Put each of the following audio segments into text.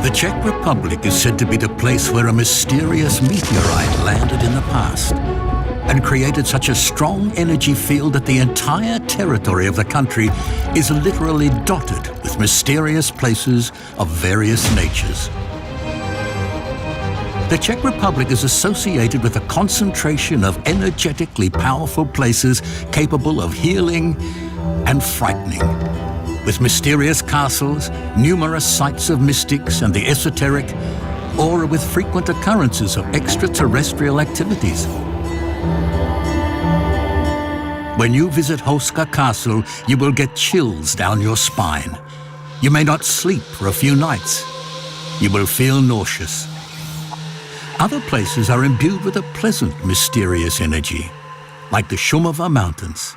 The Czech Republic is said to be the place where a mysterious meteorite landed in the past and created such a strong energy field that the entire territory of the country is literally dotted with mysterious places of various natures. The Czech Republic is associated with a concentration of energetically powerful places capable of healing and frightening, with mysterious castles, numerous sites of mystics and the esoteric, or with frequent occurrences of extraterrestrial activities. When you visit Houska Castle, you will get chills down your spine. You may not sleep for a few nights. You will feel nauseous. Other places are imbued with a pleasant, mysterious energy, like the Shumova Mountains.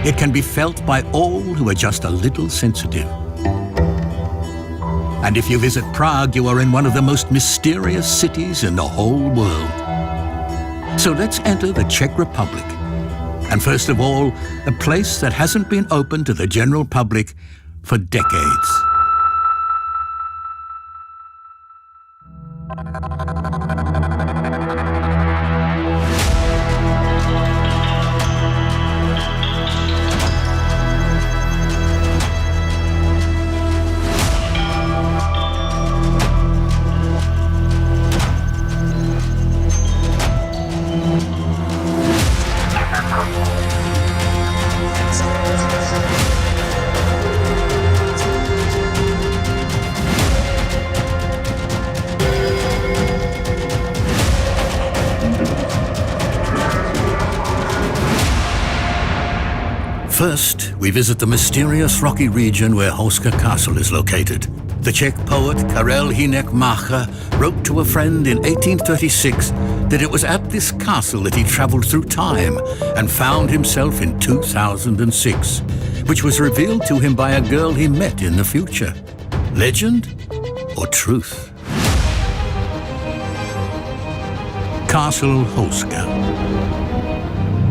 It can be felt by all who are just a little sensitive. And if you visit Prague, you are in one of the most mysterious cities in the whole world. So let's enter the Czech Republic. And first of all, a place that hasn't been open to the general public for decades. First, we visit the mysterious rocky region where Houska Castle is located. The Czech poet Karel Hynek Mácha wrote to a friend in 1836 that it was at this castle that he traveled through time and found himself in 2006, which was revealed to him by a girl he met in the future. Legend or truth? Castle Houska.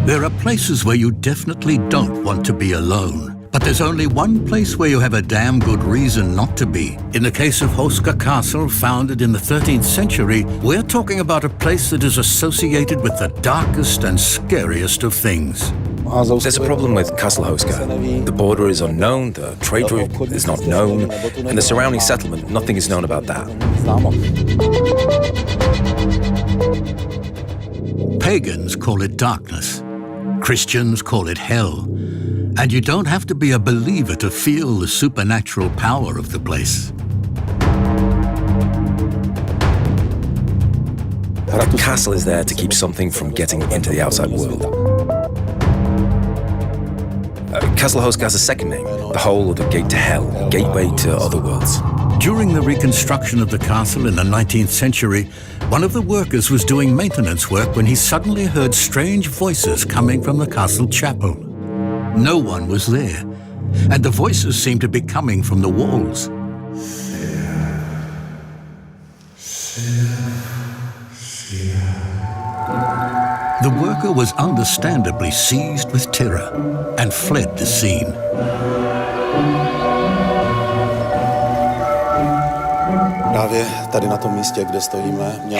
There are places where you definitely don't want to be alone. But there's only one place where you have a damn good reason not to be. In the case of Houska Castle, founded in the 13th century, we're talking about a place that is associated with the darkest and scariest of things. There's a problem with Castle Houska. The border is unknown, the trade route is not known, and the surrounding settlement, nothing is known about that. Pagans call it darkness. Christians call it hell. And you don't have to be a believer to feel the supernatural power of the place. The castle is there to keep something from getting into the outside world. Castle Houska has a second name, the Hole or the Gate to Hell, gateway to other worlds. During the reconstruction of the castle in the 19th century, one of the workers was doing maintenance work when he suddenly heard strange voices coming from the castle chapel. No one was there, and the voices seemed to be coming from the walls. The worker was understandably seized with terror and fled the scene.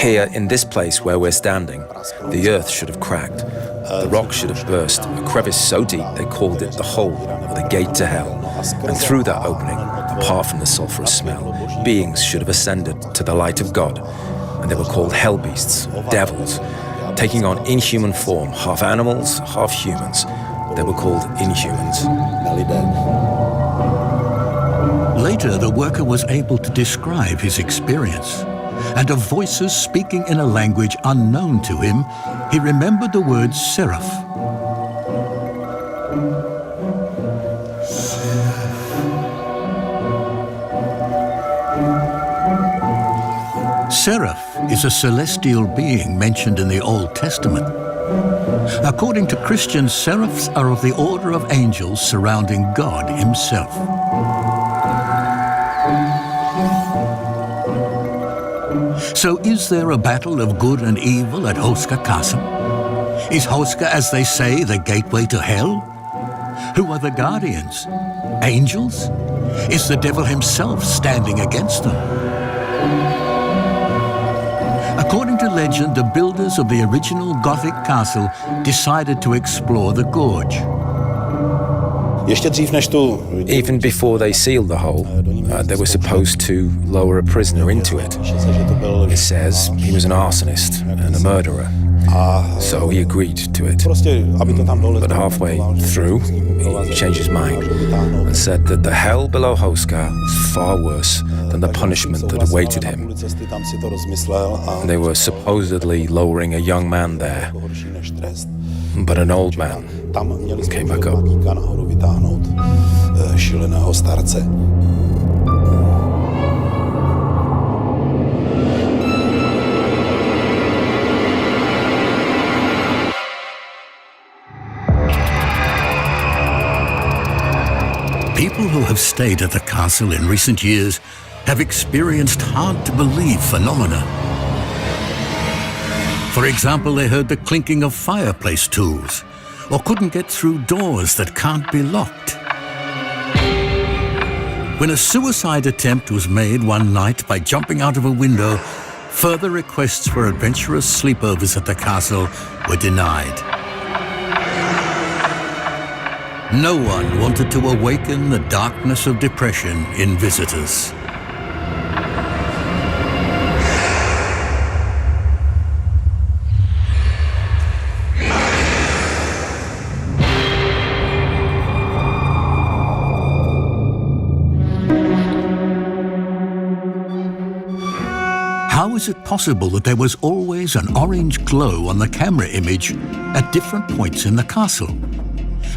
Here, in this place where we're standing, the earth should have cracked. The rock should have burst, a crevice so deep they called it the Hole, or the Gate to Hell. And through that opening, apart from the sulphurous smell, beings should have ascended to the light of God. And they were called hell beasts, or devils, taking on inhuman form, half animals, half humans. They were called inhumans. Later, the worker was able to describe his experience, and of voices speaking in a language unknown to him, he remembered the word seraph. Seraph is a celestial being mentioned in the Old Testament. According to Christians, seraphs are of the order of angels surrounding God himself. So is there a battle of good and evil at Houska Castle? Is Houska, as they say, the gateway to hell? Who are the guardians? Angels? Is the devil himself standing against them? According to legend, the builders of the original Gothic castle decided to explore the gorge. Even before they sealed the hole, they were supposed to lower a prisoner into it. It says he was an arsonist and a murderer, so he agreed to it. But halfway through, he changed his mind and said that the hell below Houska was far worse than the punishment that awaited him. They were supposedly lowering a young man there, but an old man came back up. People who have stayed at the castle in recent years have experienced hard-to-believe phenomena. For example, they heard the clinking of fireplace tools, or couldn't get through doors that can't be locked. When a suicide attempt was made one night by jumping out of a window, further requests for adventurous sleepovers at the castle were denied. No one wanted to awaken the darkness of depression in visitors. How is it possible that there was always an orange glow on the camera image at different points in the castle,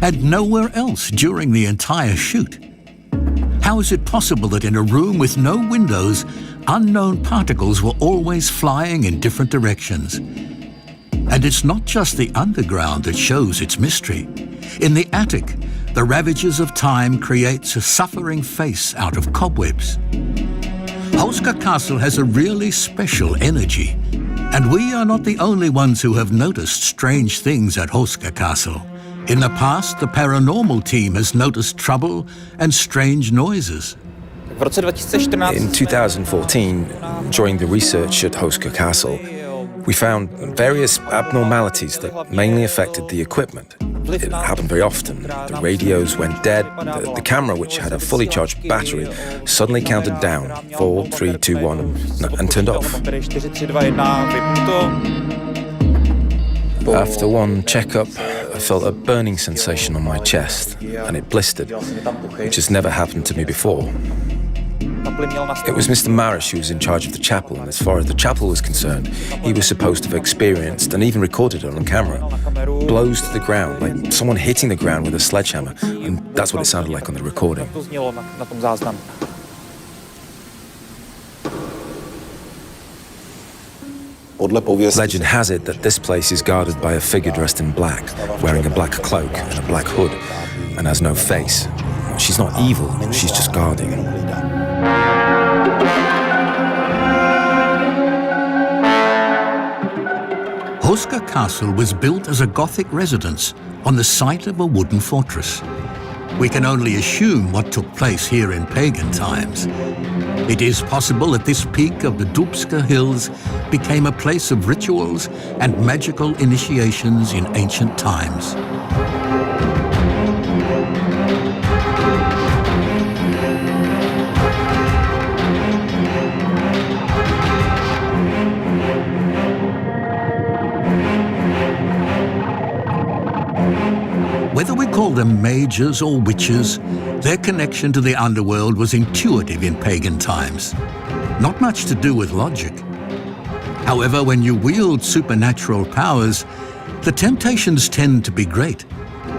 and nowhere else during the entire shoot? How is it possible that in a room with no windows, unknown particles were always flying in different directions? And it's not just the underground that shows its mystery. In the attic, the ravages of time creates a suffering face out of cobwebs. Houska Castle has a really special energy, and we are not the only ones who have noticed strange things at Houska Castle. In the past, the paranormal team has noticed trouble and strange noises. In 2014, during the research at Houska Castle, we found various abnormalities that mainly affected the equipment. It happened very often. The radios went dead. The camera, which had a fully charged battery, suddenly counted down, 4, 3, 2, 1, and turned off. After one checkup, I felt a burning sensation on my chest, and it blistered, which has never happened to me before. It was Mr. Marish who was in charge of the chapel, and as far as the chapel was concerned, he was supposed to have experienced, and even recorded it on camera, blows to the ground, like someone hitting the ground with a sledgehammer, and that's what it sounded like on the recording. Legend has it that this place is guarded by a figure dressed in black, wearing a black cloak and a black hood, and has no face. She's not evil, she's just guarding. Houska Castle was built as a Gothic residence on the site of a wooden fortress. We can only assume what took place here in pagan times. It is possible that this peak of the Dubska Hills became a place of rituals and magical initiations in ancient times. Whether we call them mages or witches, their connection to the underworld was intuitive in pagan times. Not much to do with logic. However, when you wield supernatural powers, the temptations tend to be great,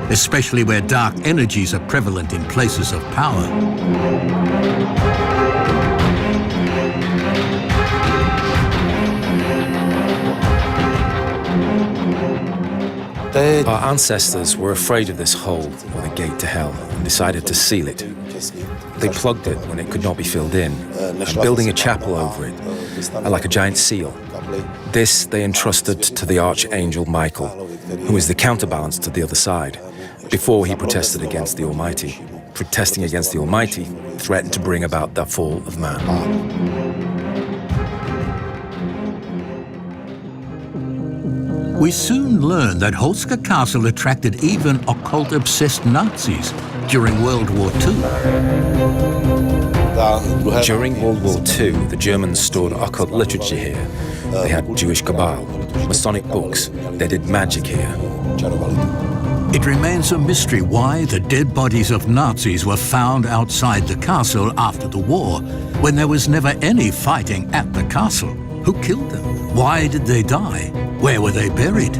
especially where dark energies are prevalent in places of power. Our ancestors were afraid of this hole, or the gate to hell, and decided to seal it. They plugged it when it could not be filled in, and building a chapel over it, like a giant seal. This they entrusted to the archangel Michael, who is the counterbalance to the other side, before he protested against the Almighty. Protesting against the Almighty threatened to bring about the fall of man. We soon learned that Houska Castle attracted even occult-obsessed Nazis during World War II. During World War II, the Germans stored occult literature here. They had Jewish Cabal, Masonic books. They did magic here. It remains a mystery why the dead bodies of Nazis were found outside the castle after the war, when there was never any fighting at the castle. Who killed them? Why did they die? Where were they buried?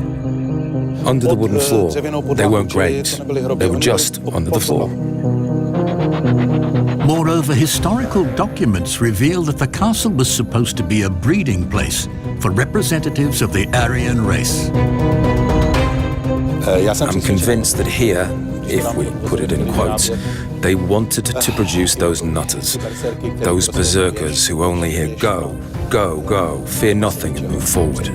Under the wooden floor, they weren't graves. They were just under the floor. Moreover, historical documents reveal that the castle was supposed to be a breeding place for representatives of the Aryan race. I'm convinced that here, if we put it in quotes, they wanted to produce those nutters, those berserkers who only hear go, go, go, fear nothing and move forward.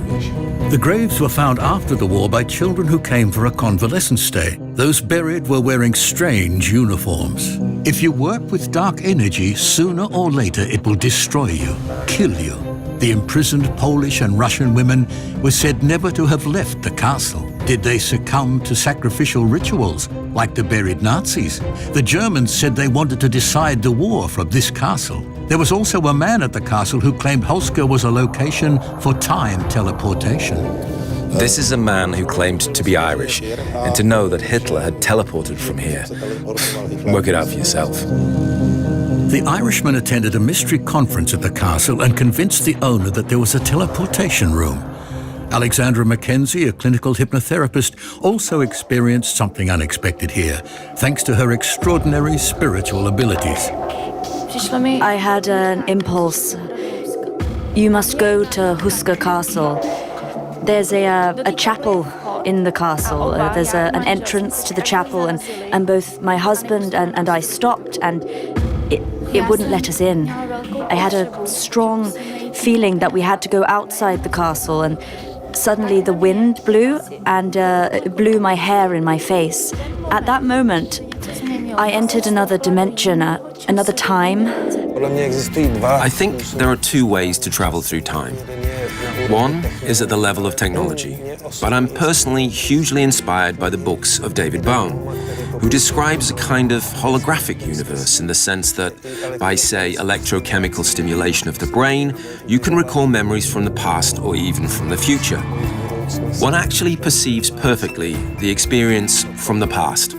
The graves were found after the war by children who came for a convalescent stay. Those buried were wearing strange uniforms. If you work with dark energy, sooner or later it will destroy you, kill you. The imprisoned Polish and Russian women were said never to have left the castle. Did they succumb to sacrificial rituals, like the buried Nazis? The Germans said they wanted to decide the war from this castle. There was also a man at the castle who claimed Houska was a location for time teleportation. This is a man who claimed to be Irish and to know that Hitler had teleported from here. Work it out for yourself. The Irishman attended a mystery conference at the castle and convinced the owner that there was a teleportation room. Alexandra Mackenzie, a clinical hypnotherapist, also experienced something unexpected here, thanks to her extraordinary spiritual abilities. I had an impulse. You must go to Houska Castle. There's a chapel in the castle. There's an entrance to the chapel, and both my husband and I stopped, and it wouldn't let us in. I had a strong feeling that we had to go outside the castle, and suddenly the wind blew, and it blew my hair in my face. At that moment, I entered another dimension, another time. I think there are two ways to travel through time. One is at the level of technology, but I'm personally hugely inspired by the books of David Bohm, who describes a kind of holographic universe in the sense that by, say, electrochemical stimulation of the brain, you can recall memories from the past or even from the future. One actually perceives perfectly the experience from the past,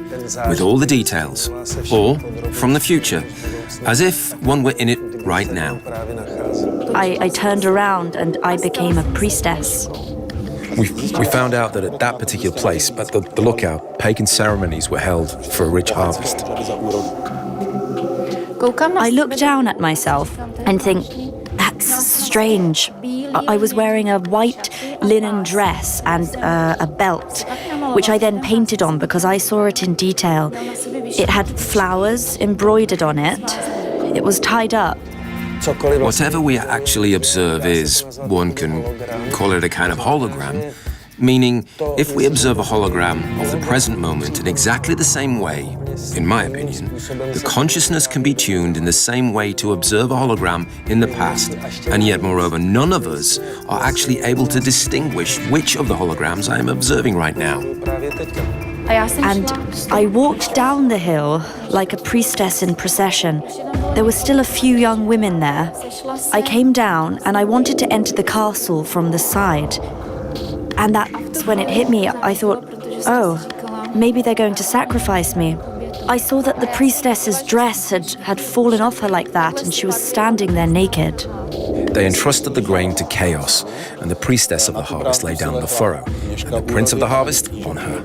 with all the details, or from the future, as if one were in it right now. I turned around and I became a priestess. We found out that at that particular place, at the lookout, pagan ceremonies were held for a rich harvest. I look down at myself and think, that's strange. I was wearing a white linen dress and a belt, which I then painted on because I saw it in detail. It had flowers embroidered on it. It was tied up. Whatever we actually observe is, one can call it a kind of hologram, meaning if we observe a hologram of the present moment in exactly the same way, in my opinion, the consciousness can be tuned in the same way to observe a hologram in the past, and yet, moreover, none of us are actually able to distinguish which of the holograms I am observing right now. And I walked down the hill like a priestess in procession. There were still a few young women there. I came down and I wanted to enter the castle from the side. And that's when it hit me. I thought, oh, maybe they're going to sacrifice me. I saw that the priestess's dress had fallen off her like that, and she was standing there naked. They entrusted the grain to chaos, and the priestess of the harvest lay down the furrow, and the prince of the harvest on her.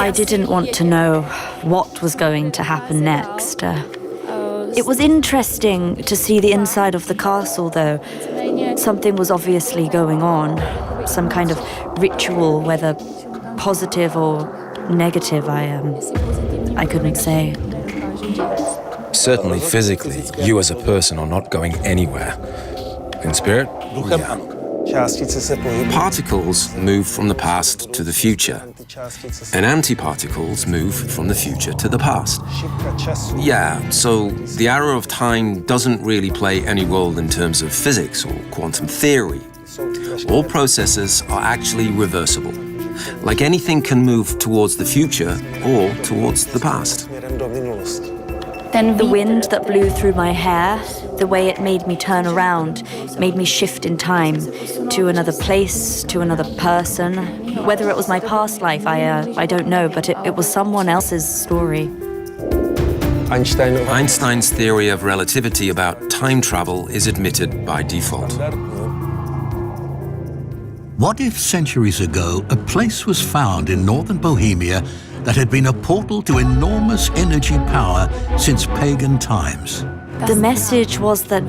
I didn't want to know what was going to happen next. It was interesting to see the inside of the castle, though. Something was obviously going on, some kind of ritual, whether positive or negative, I couldn't say. Certainly physically, you as a person are not going anywhere. In spirit, yeah. Particles move from the past to the future, and antiparticles move from the future to the past. Yeah, so the arrow of time doesn't really play any role in terms of physics or quantum theory. All processes are actually reversible. Like anything can move towards the future or towards the past. Then the wind that blew through my hair, the way it made me turn around, made me shift in time to another place, to another person. Whether it was my past life, I don't know, but it was someone else's story. Einstein's theory of relativity about time travel is admitted by default. What if centuries ago a place was found in northern Bohemia that had been a portal to enormous energy power since pagan times? The message was that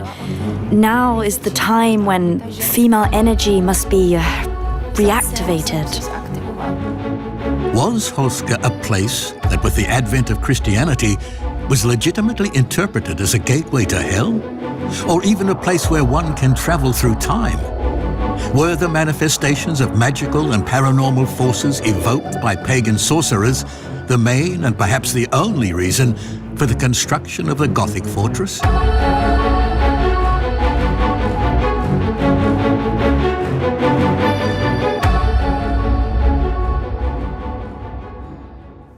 now is the time when female energy must be reactivated. Was Houska a place that, with the advent of Christianity, was legitimately interpreted as a gateway to hell? Or even a place where one can travel through time? Were the manifestations of magical and paranormal forces evoked by pagan sorcerers the main and perhaps the only reason for the construction of the Gothic fortress?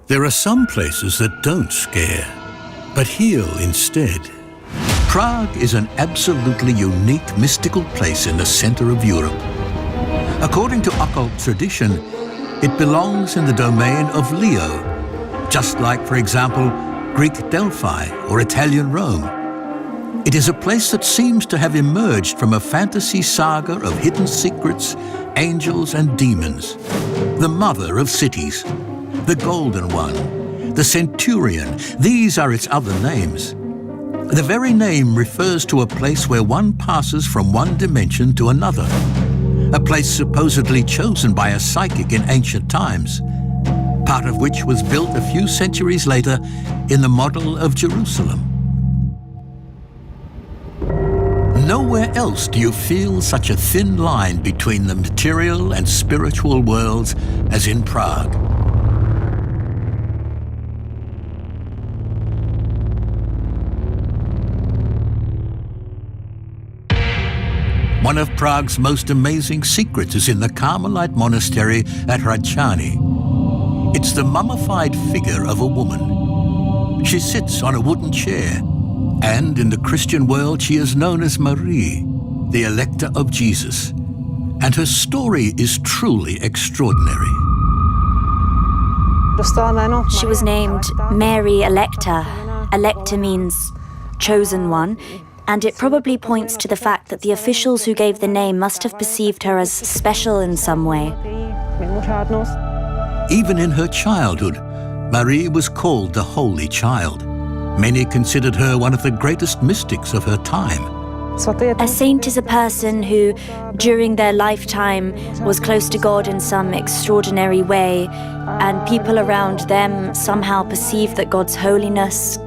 There are some places that don't scare, but heal instead. Prague is an absolutely unique mystical place in the center of Europe. According to occult tradition, it belongs in the domain of Leo, just like, for example, Greek Delphi or Italian Rome. It is a place that seems to have emerged from a fantasy saga of hidden secrets, angels and demons. The mother of cities, the Golden One, the Centurion, these are its other names. The very name refers to a place where one passes from one dimension to another, a place supposedly chosen by a psychic in ancient times, part of which was built a few centuries later in the model of Jerusalem. Nowhere else do you feel such a thin line between the material and spiritual worlds as in Prague. One of Prague's most amazing secrets is in the Carmelite monastery at Hradčany. It's the mummified figure of a woman. She sits on a wooden chair, and in the Christian world she is known as Marie, the Elector of Jesus. And her story is truly extraordinary. She was named Mary Electa. Electa means chosen one. And it probably points to the fact that the officials who gave the name must have perceived her as special in some way. Even in her childhood, Marie was called the Holy Child. Many considered her one of the greatest mystics of her time. A saint is a person who, during their lifetime, was close to God in some extraordinary way, and people around them somehow perceived that God's holiness,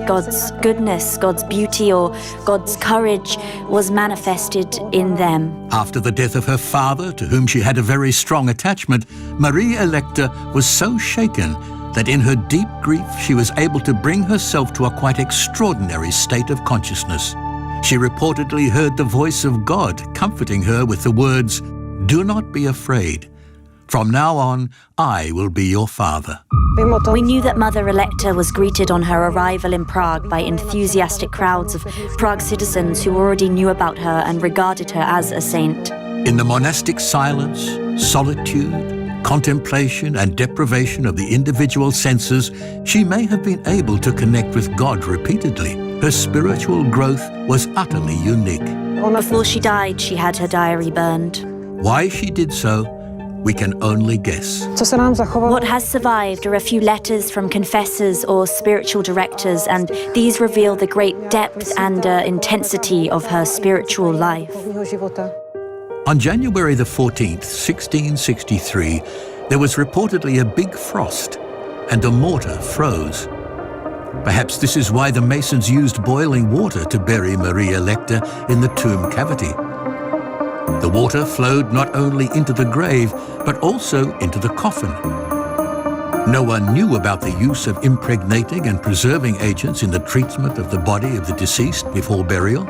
God's goodness, God's beauty, or God's courage was manifested in them. After the death of her father, to whom she had a very strong attachment, Marie Electa was so shaken that in her deep grief she was able to bring herself to a quite extraordinary state of consciousness. She reportedly heard the voice of God comforting her with the words, "Do not be afraid. From now on, I will be your father." We knew that Mother Electa was greeted on her arrival in Prague by enthusiastic crowds of Prague citizens who already knew about her and regarded her as a saint. In the monastic silence, solitude, contemplation and deprivation of the individual senses, she may have been able to connect with God repeatedly. Her spiritual growth was utterly unique. Before she died, she had her diary burned. Why she did so, we can only guess. What has survived are a few letters from confessors or spiritual directors, and these reveal the great depth and intensity of her spiritual life. On January the 14th, 1663, there was reportedly a big frost, and the mortar froze. Perhaps this is why the masons used boiling water to bury Marie Electa in the tomb cavity. The water flowed not only into the grave, but also into the coffin. No one knew about the use of impregnating and preserving agents in the treatment of the body of the deceased before burial.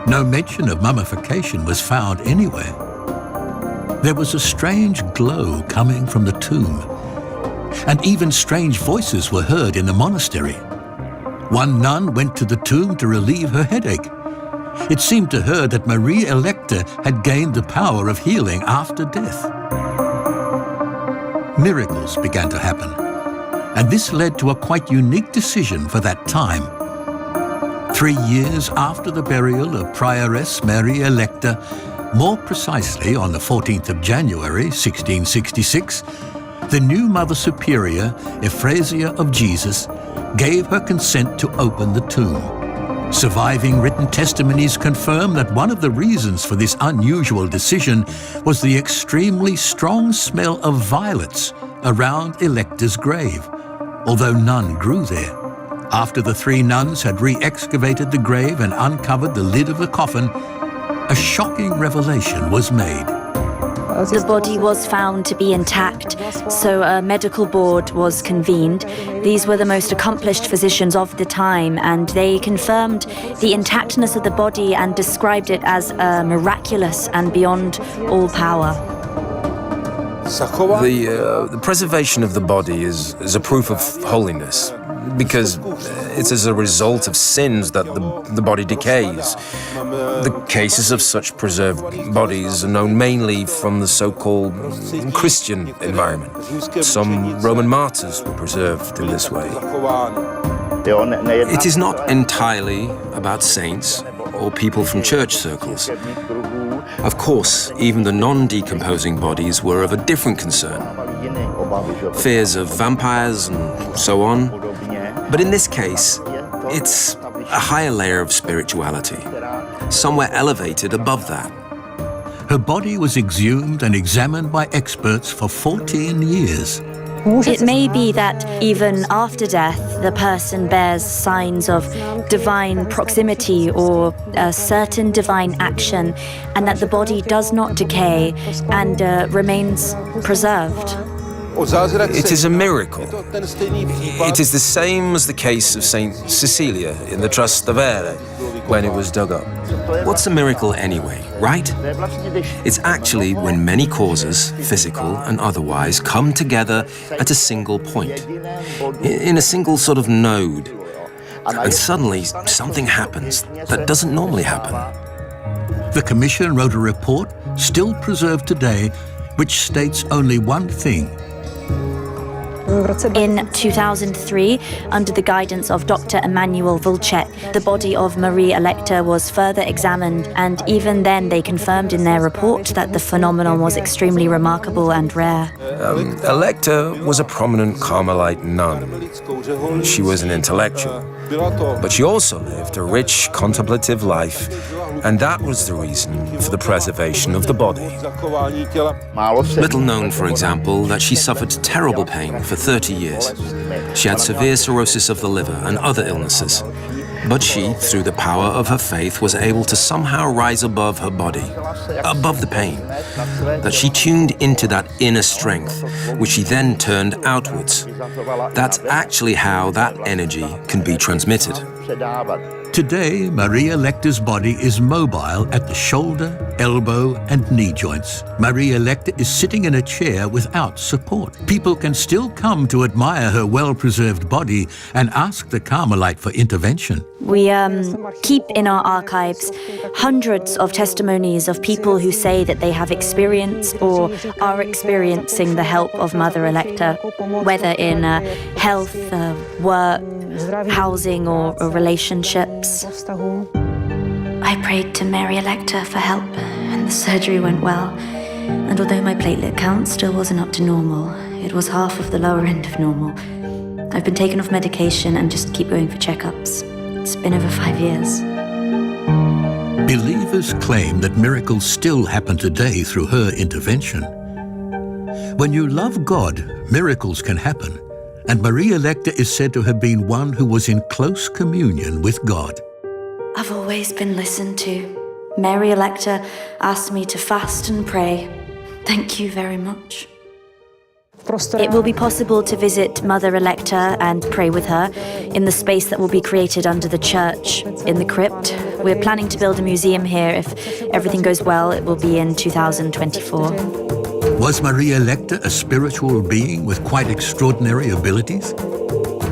No mention of mummification was found anywhere. There was a strange glow coming from the tomb, and even strange voices were heard in the monastery. One nun went to the tomb to relieve her headache. It seemed to her that Marie Electa had gained the power of healing after death. Miracles began to happen, and this led to a quite unique decision for that time. 3 years after the burial of Prioress Marie Electa, more precisely on the 14th of January 1666, the new Mother Superior, Euphrasia of Jesus, gave her consent to open the tomb. Surviving written testimonies confirm that one of the reasons for this unusual decision was the extremely strong smell of violets around Electa's grave, although none grew there. After the 3 nuns had re-excavated the grave and uncovered the lid of the coffin, a shocking revelation was made. The body was found to be intact, so a medical board was convened. These were the most accomplished physicians of the time, and they confirmed the intactness of the body and described it as miraculous and beyond all power. The preservation of the body is a proof of holiness, because it's as a result of sins that the body decays. The cases of such preserved bodies are known mainly from the so-called Christian environment. Some Roman martyrs were preserved in this way. It is not entirely about saints or people from church circles. Of course, even the non-decomposing bodies were of a different concern. Fears of vampires and so on. But in this case, it's a higher layer of spirituality, somewhere elevated above that. Her body was exhumed and examined by experts for 14 years. It may be that even after death, the person bears signs of divine proximity or a certain divine action, and that the body does not decay and remains preserved. It is a miracle. It is the same as the case of Saint Cecilia in the Trastevere when it was dug up. What's a miracle anyway, right? It's actually when many causes, physical and otherwise, come together at a single point, in a single sort of node, and suddenly something happens that doesn't normally happen. The Commission wrote a report, still preserved today, which states only one thing. In 2003, under the guidance of Dr. Emanuel Vulchet, the body of Marie Electa was further examined, and even then they confirmed in their report that the phenomenon was extremely remarkable and rare. Electa was a prominent Carmelite nun. She was an intellectual, but she also lived a rich, contemplative life, and that was the reason for the preservation of the body. Little known, for example, that she suffered terrible pain for 30 years. She had severe cirrhosis of the liver and other illnesses. But she, through the power of her faith, was able to somehow rise above her body, above the pain. That she tuned into that inner strength, which she then turned outwards. That's actually how that energy can be transmitted. Today, Marie Electa's body is mobile at the shoulder, elbow, and knee joints. Marie Electa is sitting in a chair without support. People can still come to admire her well-preserved body and ask the Carmelite for intervention. We keep in our archives hundreds of testimonies of people who say that they have experienced or are experiencing the help of Mother Electa, whether in health, work, housing, or relationships. I prayed to Mary Electa for help, and the surgery went well. And although my platelet count still wasn't up to normal, it was half of the lower end of normal. I've been taken off medication and just keep going for checkups. It's been over 5 years. Believers claim that miracles still happen today through her intervention. When you love God, miracles can happen, and Marie Electa is said to have been one who was in close communion with God. I've always been listened to. Mary Electa asked me to fast and pray. Thank you very much. It will be possible to visit Mother Electa and pray with her in the space that will be created under the church, in the crypt. We're planning to build a museum here. If everything goes well, it will be in 2024. Was Maria Electa a spiritual being with quite extraordinary abilities?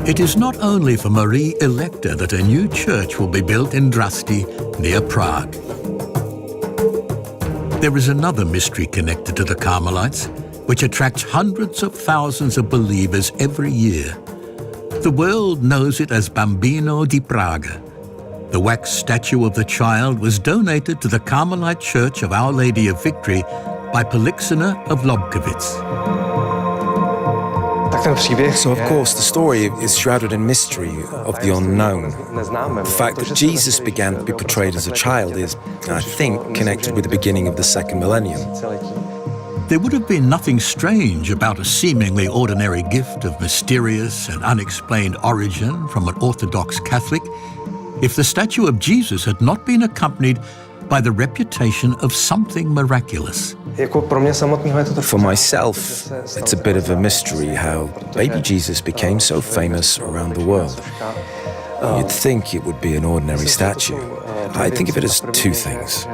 It is not only for Marie Electa that a new church will be built in Drasti, near Prague. There is another mystery connected to the Carmelites, which attracts hundreds of thousands of believers every year. The world knows it as Bambino di Praga. The wax statue of the child was donated to the Carmelite Church of Our Lady of Victory by Polixena of Lobkowitz. So, of course, the story is shrouded in mystery of the unknown. The fact that Jesus began to be portrayed as a child is, I think, connected with the beginning of the second millennium. There would have been nothing strange about a seemingly ordinary gift of mysterious and unexplained origin from an Orthodox Catholic if the statue of Jesus had not been accompanied by the reputation of something miraculous. For myself, it's a bit of a mystery how baby Jesus became so famous around the world. You'd think it would be an ordinary statue. I think of it as two things.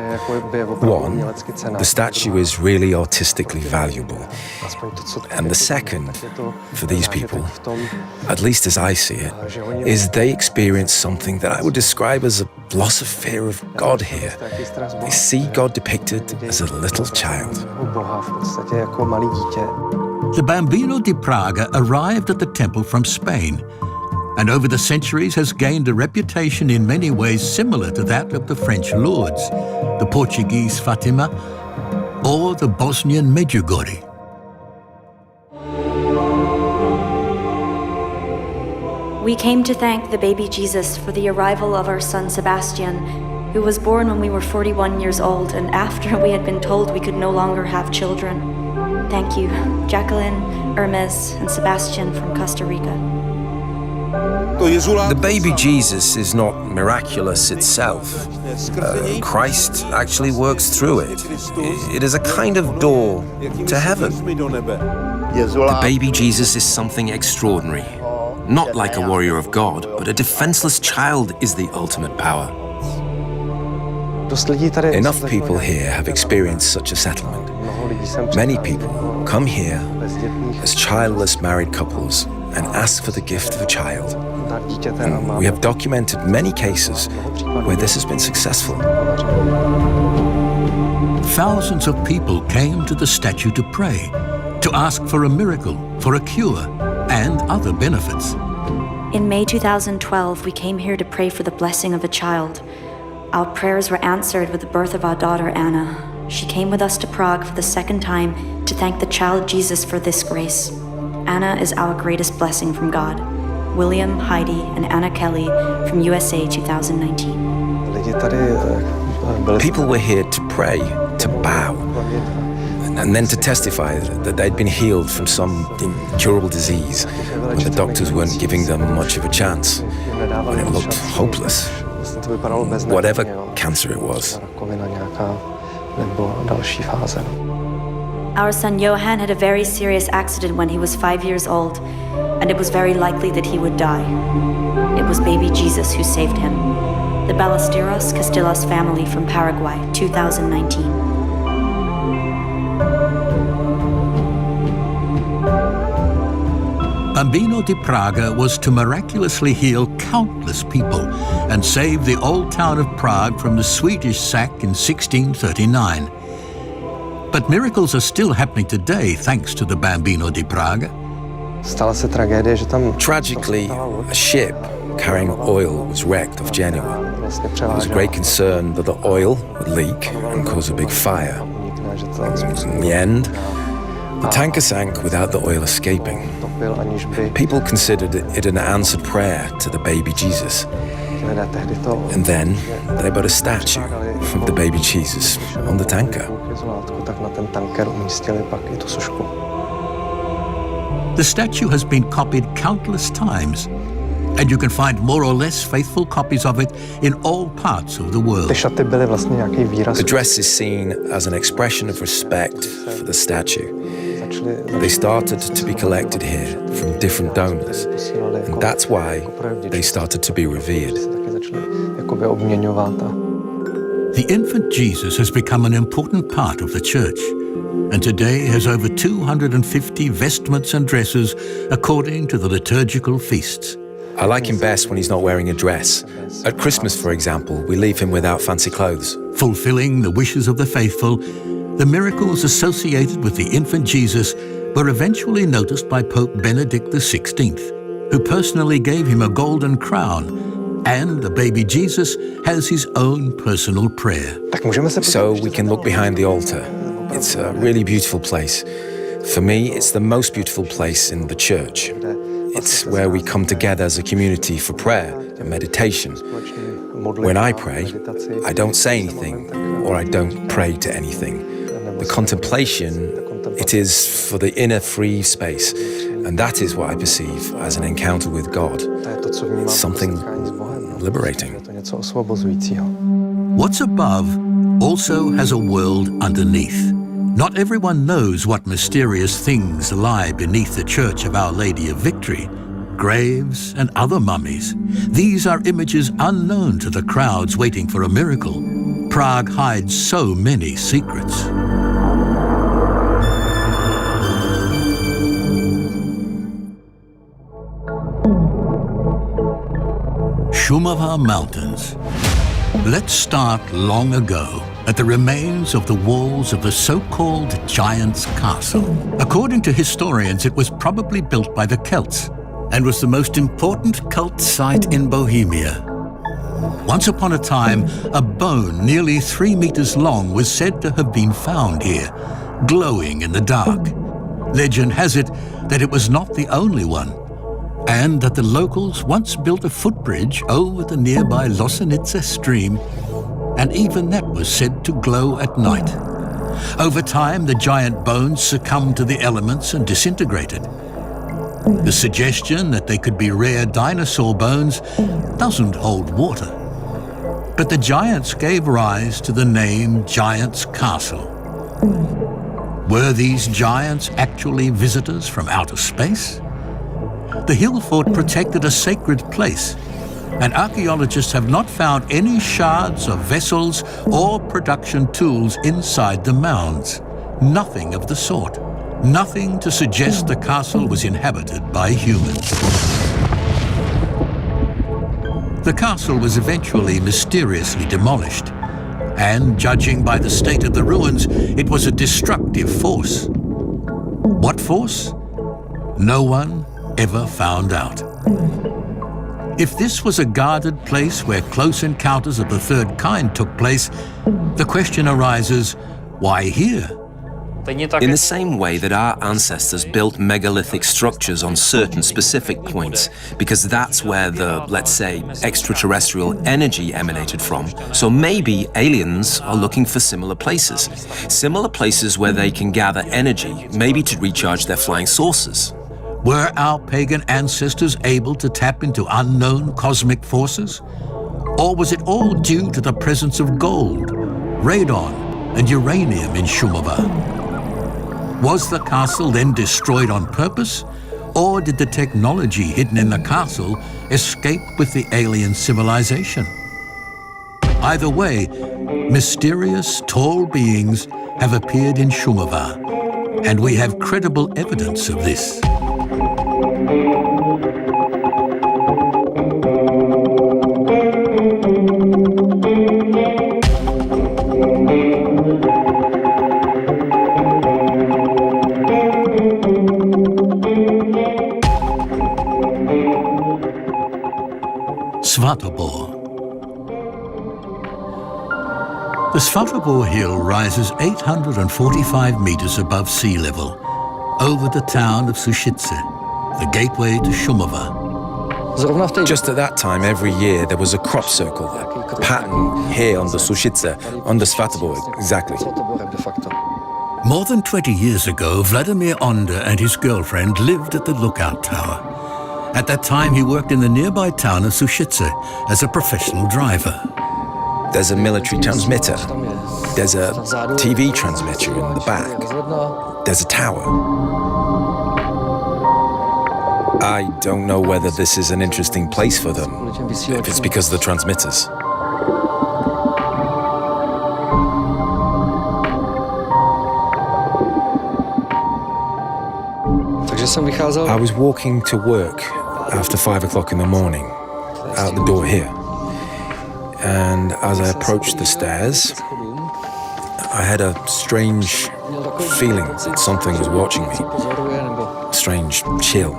One, the statue is really artistically valuable. And the second, for these people, at least as I see it, is they experience something that I would describe as a loss of fear of God here. They see God depicted as a little child. The Bambino di Praga arrived at the temple from Spain, and over the centuries has gained a reputation in many ways similar to that of the French Lourdes, the Portuguese Fatima, or the Bosnian Medjugorje. We came to thank the baby Jesus for the arrival of our son Sebastian, who was born when we were 41 years old and after we had been told we could no longer have children. Thank you, Jacqueline, Hermes, and Sebastian from Costa Rica. The baby Jesus is not miraculous itself. Christ actually works through it. It is a kind of door to heaven. The baby Jesus is something extraordinary. Not like a warrior of God, but a defenseless child is the ultimate power. Enough people here have experienced such a settlement. Many people come here as childless married couples and ask for the gift of a child. And we have documented many cases where this has been successful. Thousands of people came to the statue to pray, to ask for a miracle, for a cure, and other benefits. In May 2012, we came here to pray for the blessing of a child. Our prayers were answered with the birth of our daughter, Anna. She came with us to Prague for the second time to thank the child Jesus for this grace. Anna is our greatest blessing from God. William, Heidi, and Anna Kelly from USA 2019. People were here to pray, to bow, and then to testify that they'd been healed from some incurable disease when the doctors weren't giving them much of a chance, when it looked hopeless, whatever cancer it was. Our son Johan had a very serious accident when he was 5 years old, and it was very likely that he would die. It was baby Jesus who saved him. The Ballesteros Castillos family from Paraguay, 2019. Bambino di Praga was to miraculously heal countless people and save the old town of Prague from the Swedish sack in 1639. But miracles are still happening today thanks to the Bambino di Praga. Tragically, a ship carrying oil was wrecked off Genoa. There was great concern that the oil would leak and cause a big fire. In the end, the tanker sank without the oil escaping. People considered it an answered prayer to the baby Jesus. And then they put a statue of the baby Jesus on the tanker. The statue has been copied countless times. and you can find more or less faithful copies of it in all parts of the world. The dress is seen as an expression of respect for the statue. They started to be collected here from different donors, and that's why they started to be revered. The infant Jesus has become an important part of the church, and today has over 250 vestments and dresses according to the liturgical feasts. I like him best when he's not wearing a dress. At Christmas, for example, we leave him without fancy clothes. Fulfilling the wishes of the faithful, the miracles associated with the infant Jesus were eventually noticed by Pope Benedict XVI, who personally gave him a golden crown, and the baby Jesus has his own personal prayer. So we can look behind the altar. It's a really beautiful place. For me, it's the most beautiful place in the church. It's where we come together as a community for prayer and meditation. When I pray, I don't say anything, or I don't pray to anything. The contemplation, it is for the inner free space, and that is what I perceive as an encounter with God. It's something liberating. What's above also has a world underneath. Not everyone knows what mysterious things lie beneath the Church of Our Lady of Victory. Graves and other mummies. These are images unknown to the crowds waiting for a miracle. Prague hides so many secrets. Shumava Mountains. Let's start long ago at the remains of the walls of the so-called Giant's Castle. According to historians, it was probably built by the Celts and was the most important cult site in Bohemia. Once upon a time, a bone nearly 3 meters long was said to have been found here, glowing in the dark. Legend has it that it was not the only one, and that the locals once built a footbridge over the nearby Losenica stream, and even that was said to glow at night. Over time, the giant bones succumbed to the elements and disintegrated. The suggestion that they could be rare dinosaur bones doesn't hold water. But the giants gave rise to the name Giant's Castle. Were these giants actually visitors from outer space? The hill fort protected a sacred place, and archaeologists have not found any shards of vessels or production tools inside the mounds. Nothing of the sort. Nothing to suggest the castle was inhabited by humans. The castle was eventually mysteriously demolished, and judging by the state of the ruins, it was a destructive force. What force? No one ever found out. If this was a guarded place where close encounters of the third kind took place, the question arises, why here? In the same way that our ancestors built megalithic structures on certain specific points, because that's where the, let's say, extraterrestrial energy emanated from. So maybe aliens are looking for similar places where they can gather energy, maybe to recharge their flying saucers. Were our pagan ancestors able to tap into unknown cosmic forces? Or was it all due to the presence of gold, radon, and uranium in Shumava? Was the castle then destroyed on purpose, or did the technology hidden in the castle escape with the alien civilization? Either way, mysterious, tall beings have appeared in Shumava, and we have credible evidence of this. Svatobor. The Svatobor hill rises 845 meters above sea level, over the town of Sushitse, the gateway to Shumava. Just at that time, every year, there was a crop circle there. A pattern here on the Sushitse, on the Svatobor, exactly. More than 20 years ago, Vladimir Onda and his girlfriend lived at the lookout tower. At that time, he worked in the nearby town of Sušice as a professional driver. There's a military transmitter. There's a TV transmitter in the back. There's a tower. I don't know whether this is an interesting place for them, if it's because of the transmitters. I was walking to work after 5 o'clock in the morning, out the door here. And as I approached the stairs, I had a strange feeling that something was watching me. A strange chill.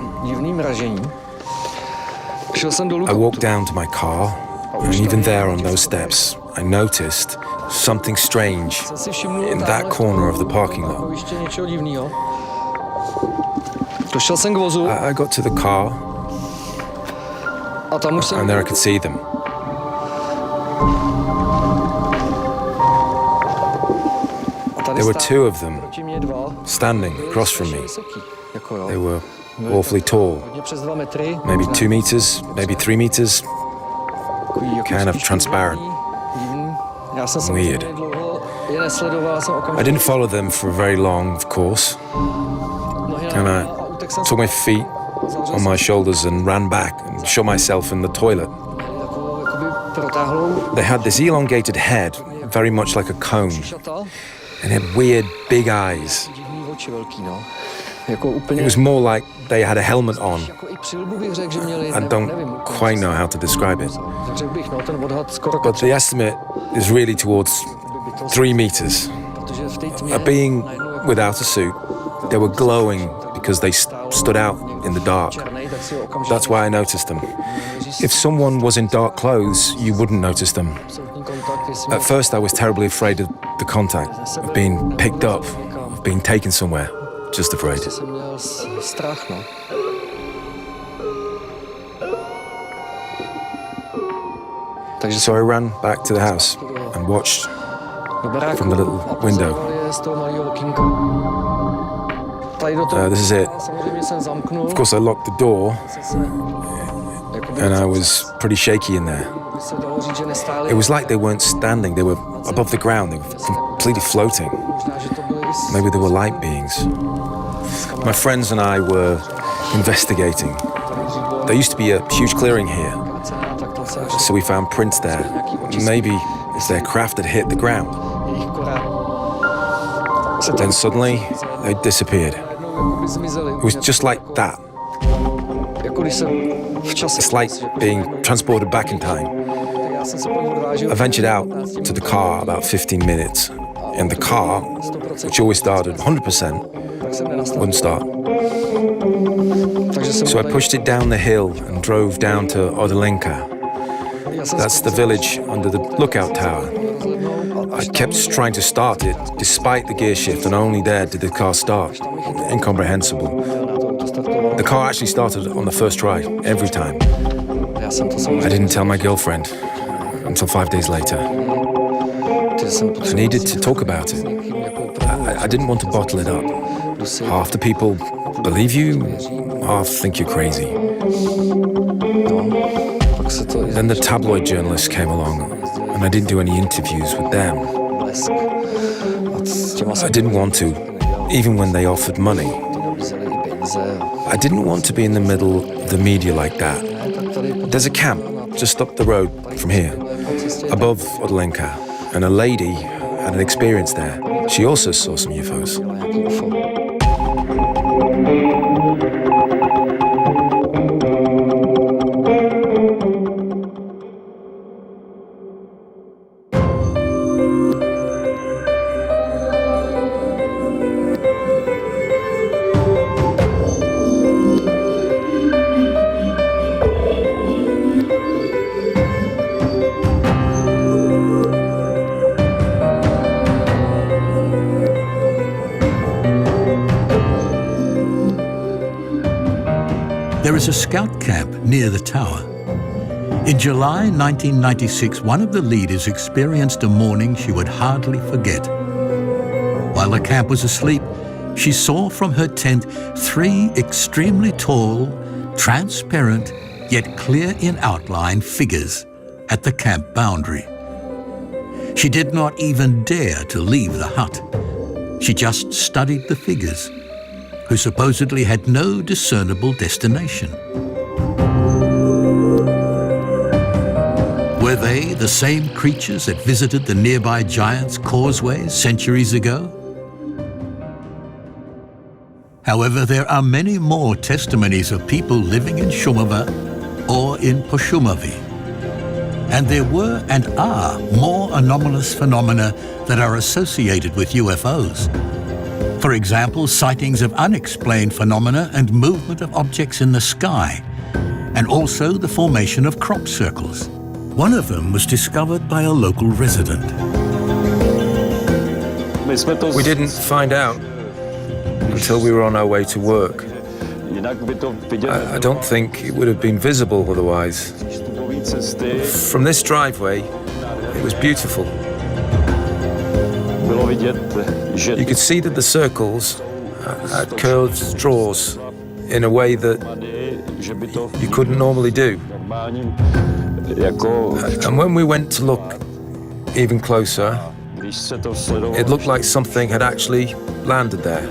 I walked down to my car, and even there on those steps, I noticed something strange in that corner of the parking lot. I got to the car, and there I could see them. There were two of them standing across from me. They were awfully tall, maybe 2 meters, maybe 3 meters, kind of transparent, weird. I didn't follow them for very long, of course, and I took my feet on my shoulders and ran back and shut myself in the toilet. They had this elongated head, very much like a cone, and had weird big eyes. It was more like they had a helmet on. I don't quite know how to describe it. But the estimate is really towards 3 meters. A being without a suit. They were glowing because they stood out in the dark. That's why I noticed them. If someone was in dark clothes, you wouldn't notice them. At first, I was terribly afraid of the contact, of being picked up, of being taken somewhere. Just afraid. So I ran back to the house and watched from the little window. This is it. Of course, I locked the door, and I was pretty shaky in there. It was like they weren't standing, they were above the ground, they were completely floating. Maybe they were light beings. My friends and I were investigating. There used to be a huge clearing here, so we found prints there. Maybe it's their craft had hit the ground. Then suddenly, they disappeared. It was just like that. It's like being transported back in time. I ventured out to the car about 15 minutes, and the car, which always started 100%, wouldn't start. So I pushed it down the hill and drove down to Odelenka. That's the village under the lookout tower. I kept trying to start it, despite the gear shift, and only there did the car start. Incomprehensible. The car actually started on the first try, every time. I didn't tell my girlfriend until 5 days later. I needed to talk about it. I didn't want to bottle it up. Half the people believe you, half think you're crazy. Then the tabloid journalists came along, and I didn't do any interviews with them. I didn't want to, even when they offered money. I didn't want to be in the middle of the media like that. There's a camp just up the road from here, above Odelenka, and a lady had an experience there. She also saw some UFOs. There is a scout camp near the tower. In July 1996, one of the leaders experienced a morning she would hardly forget. While the camp was asleep, she saw from her tent 3 extremely tall, transparent yet clear in outline figures at the camp boundary. She did not even dare to leave the hut. She just studied the figures, who supposedly had no discernible destination. Were they the same creatures that visited the nearby Giant's Causeways centuries ago? However, there are many more testimonies of people living in Šumava or in Poshumavi. And there were and are more anomalous phenomena that are associated with UFOs. For example, sightings of unexplained phenomena and movement of objects in the sky, and also the formation of crop circles. One of them was discovered by a local resident. We didn't find out until we were on our way to work. I don't think it would have been visible otherwise. From this driveway, it was beautiful. You could see that the circles had curved straws in a way that you couldn't normally do. And when we went to look even closer, it looked like something had actually landed there.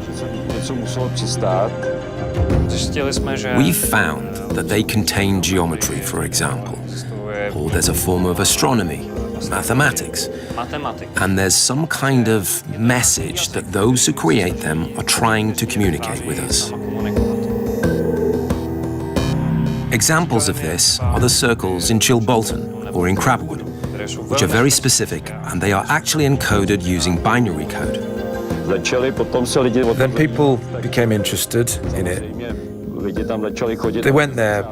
We found that they contain geometry, for example, or there's a form of astronomy, mathematics, and there's some kind of message that those who create them are trying to communicate with us. Examples of this are the circles in Chilbolton or in Crabwood, which are very specific, and they are actually encoded using binary code. Then people became interested in it. They went there,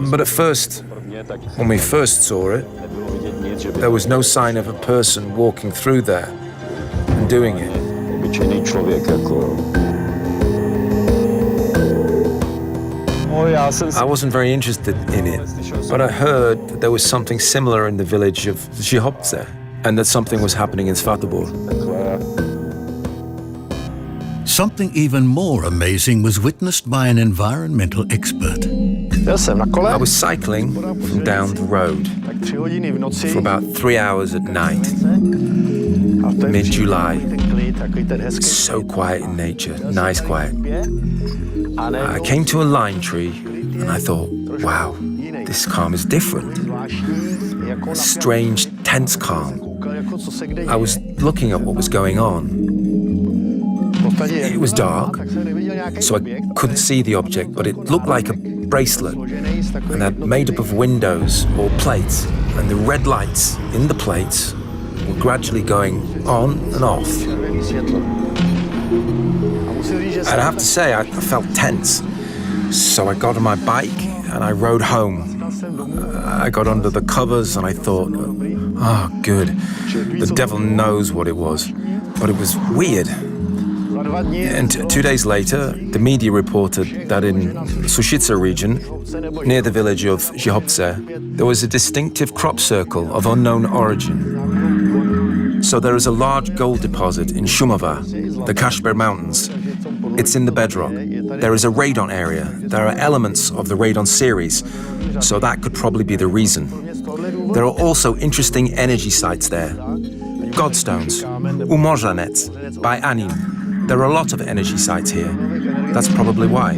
but at first, when we first saw it, there was no sign of a person walking through there and doing it. I wasn't very interested in it, but I heard that there was something similar in the village of Žihopce, and that something was happening in Svatobor. Something even more amazing was witnessed by an environmental expert. I was cycling from down the road for about 3 hours at night, mid-July. So quiet in nature, nice quiet. I came to a lime tree and I thought, wow, this calm is different. A strange, tense calm. I was looking at what was going on. It was dark, so I couldn't see the object, but it looked like a bracelet, and that made up of windows or plates, and the red lights in the plates were gradually going on and off. I'd have to say I felt tense, so I got on my bike and I rode home. I got under the covers and I thought, oh good, the devil knows what it was, but it was weird. And 2 days later, the media reported that in Sušice region, near the village of Žihopce, there was a distinctive crop circle of unknown origin. So there is a large gold deposit in Šumava, the Kashmir Mountains. It's in the bedrock. There is a radon area. There are elements of the radon series, so that could probably be the reason. There are also interesting energy sites there. Godstones, Umožanec, by Anim. There are a lot of energy sites here. That's probably why.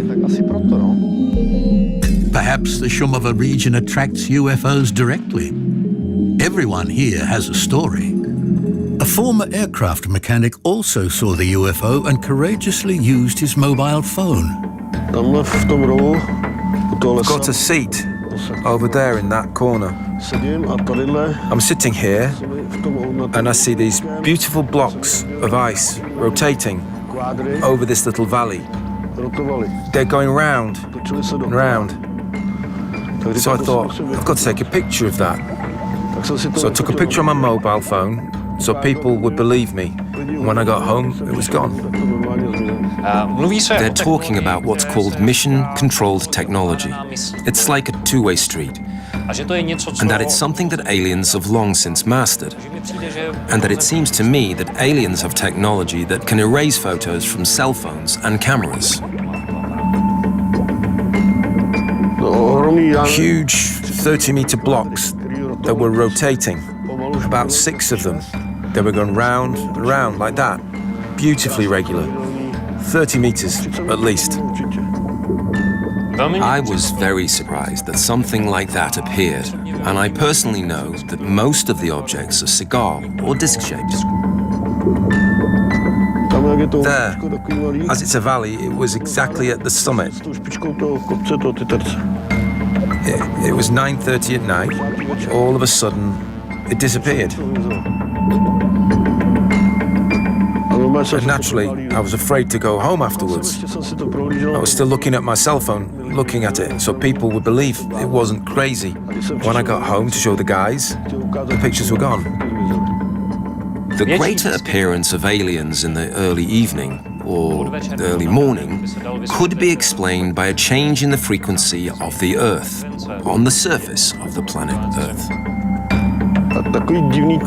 Perhaps the Šumava region attracts UFOs directly. Everyone here has a story. A former aircraft mechanic also saw the UFO and courageously used his mobile phone. I've got a seat over there in that corner. I'm sitting here and I see these beautiful blocks of ice rotating over this little valley. They're going round and round. So I thought, I've got to take a picture of that. So I took a picture on my mobile phone so people would believe me. When I got home, it was gone. They're talking about what's called mission-controlled technology. It's like a two-way street. And that it's something that aliens have long since mastered. And that it seems to me that aliens have technology that can erase photos from cell phones and cameras. Huge 30-meter blocks that were rotating, about 6 of them. They were going round and round like that, beautifully regular, 30 meters at least. I was very surprised that something like that appeared, and I personally know that most of the objects are cigar or disc-shaped. There, as it's a valley, it was exactly at the summit. It was 9:30 at night. All of a sudden, it disappeared. And naturally, I was afraid to go home afterwards. I was still looking at my cell phone, looking at it, so people would believe it wasn't crazy. When I got home to show the guys, the pictures were gone. The greater appearance of aliens in the early evening or early morning could be explained by a change in the frequency of the Earth on the surface of the planet Earth.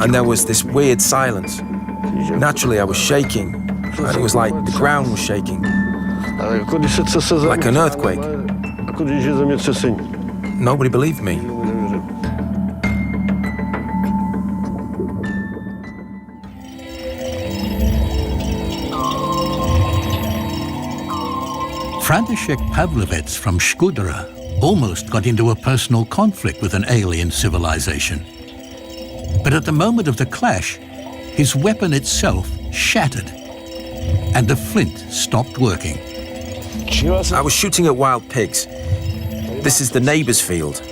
And there was this weird silence. Naturally, I was shaking, and it was like the ground was shaking, like an earthquake. Nobody believed me. František Pavlovec from Škudra almost got into a personal conflict with an alien civilization. But at the moment of the clash, his weapon itself shattered, and the flint stopped working. I was shooting at wild pigs. This is the neighbor's field.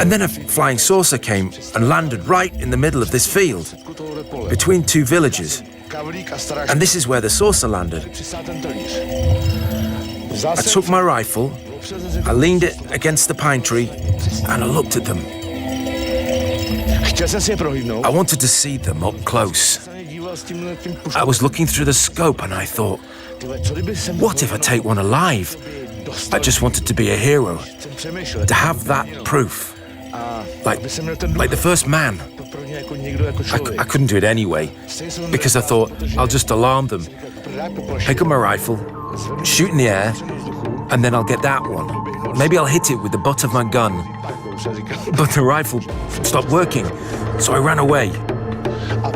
And then a flying saucer came and landed right in the middle of this field, between 2 villages. And this is where the saucer landed. I took my rifle, I leaned it against the pine tree, and I looked at them. I wanted to see them up close. I was looking through the scope and I thought, what if I take one alive? I just wanted to be a hero, to have that proof, like the first man. I couldn't do it anyway, because I thought, I'll just alarm them, pick up my rifle, shoot in the air, and then I'll get that one. Maybe I'll hit it with the butt of my gun. But the rifle stopped working, so I ran away.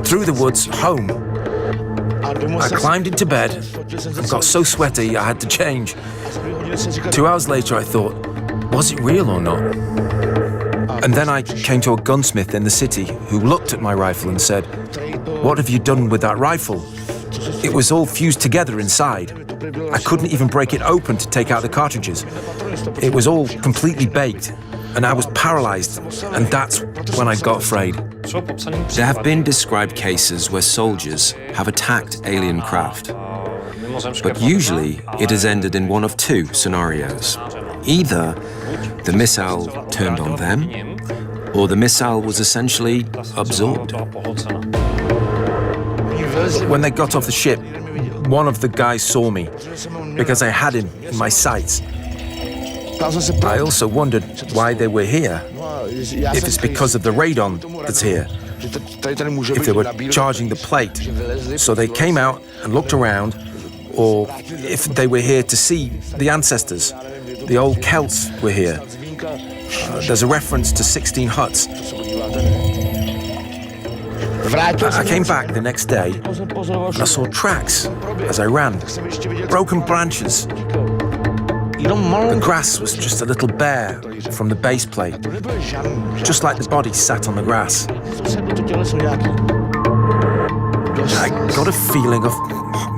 Through the woods, home. I climbed into bed and got so sweaty I had to change. 2 hours later I thought, was it real or not? And then I came to a gunsmith in the city who looked at my rifle and said, what have you done with that rifle? It was all fused together inside. I couldn't even break it open to take out the cartridges. It was all completely baked, and I was paralyzed, and that's when I got afraid. There have been described cases where soldiers have attacked alien craft. But usually it has ended in one of 2 scenarios. Either the missile turned on them, or the missile was essentially absorbed. When they got off the ship, one of the guys saw me, because I had him in my sights. I also wondered why they were here, if it's because of the radon that's here, if they were charging the plate. So they came out and looked around, or if they were here to see the ancestors. The old Celts were here. There's a reference to 16 huts. I came back the next day and I saw tracks as I ran, broken branches. The grass was just a little bare from the base plate, just like the body sat on the grass. I got a feeling of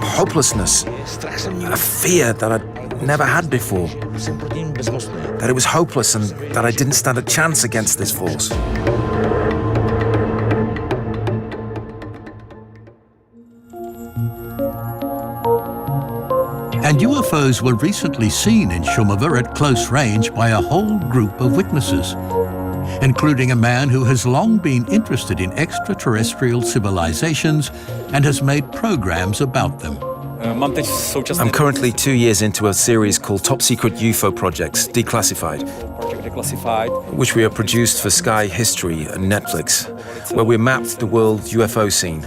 hopelessness, a fear that I'd never had before, that it was hopeless and that I didn't stand a chance against this force. And UFOs were recently seen in Šumava at close range by a whole group of witnesses, including a man who has long been interested in extraterrestrial civilizations and has made programs about them. I'm currently 2 years into a series called Top Secret UFO Projects, Declassified. which we have produced for Sky History and Netflix, where we mapped the world UFO scene.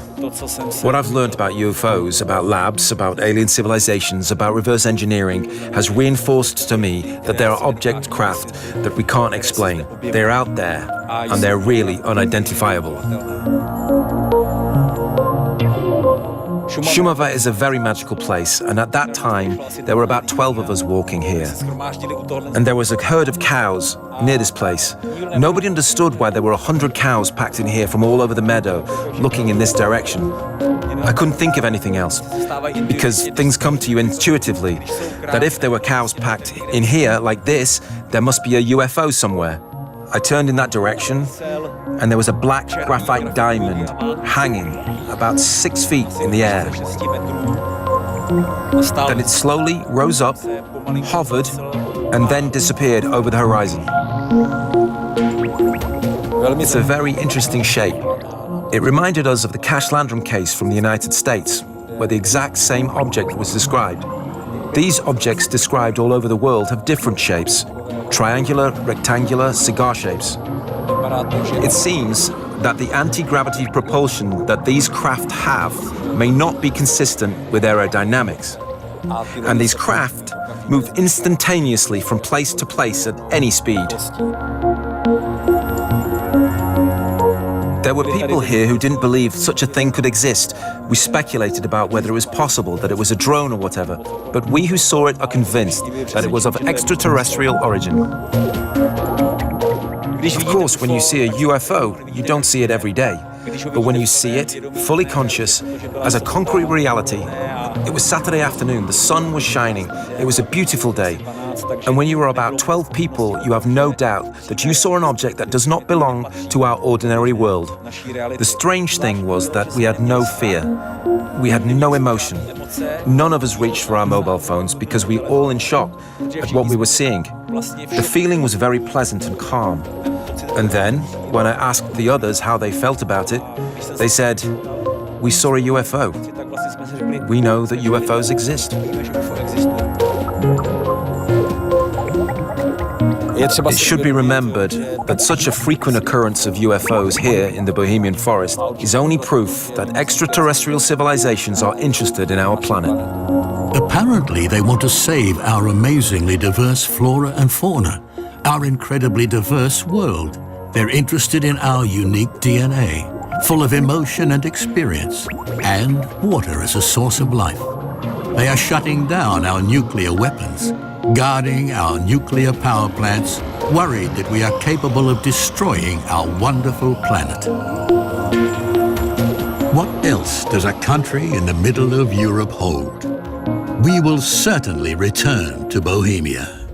What I've learned about UFOs, about labs, about alien civilizations, about reverse engineering, has reinforced to me that there are object craft that we can't explain. They're out there, and they're really unidentifiable. Šumava is a very magical place, and at that time, there were about 12 of us walking here. And there was a herd of cows near this place. Nobody understood why there were 100 cows packed in here from all over the meadow, looking in this direction. I couldn't think of anything else, because things come to you intuitively, that if there were cows packed in here like this, there must be a UFO somewhere. I turned in that direction, and there was a black graphite diamond hanging about 6 feet in the air. Then it slowly rose up, hovered, and then disappeared over the horizon. It's a very interesting shape. It reminded us of the Cash Landrum case from the United States, where the exact same object was described. These objects described all over the world have different shapes: triangular, rectangular, cigar shapes. It seems that the anti-gravity propulsion that these craft have may not be consistent with aerodynamics. And these craft move instantaneously from place to place at any speed. There were people here who didn't believe such a thing could exist. We speculated about whether it was possible, that it was a drone or whatever. But we who saw it are convinced that it was of extraterrestrial origin. Of course, when you see a UFO, you don't see it every day. But when you see it, fully conscious, as a concrete reality, it was Saturday afternoon, the sun was shining, it was a beautiful day. And when you were about 12 people, you have no doubt that you saw an object that does not belong to our ordinary world. The strange thing was that we had no fear. We had no emotion. None of us reached for our mobile phones because we were all in shock at what we were seeing. The feeling was very pleasant and calm. And then, when I asked the others how they felt about it, they said, "We saw a UFO. We know that UFOs exist." It should be remembered that such a frequent occurrence of UFOs here in the Bohemian forest is only proof that extraterrestrial civilizations are interested in our planet. Apparently, they want to save our amazingly diverse flora and fauna, our incredibly diverse world. They're interested in our unique DNA, full of emotion and experience, and water as a source of life. They are shutting down our nuclear weapons, guarding our nuclear power plants, worried that we are capable of destroying our wonderful planet. What else does a country in the middle of Europe hold? We will certainly return to Bohemia.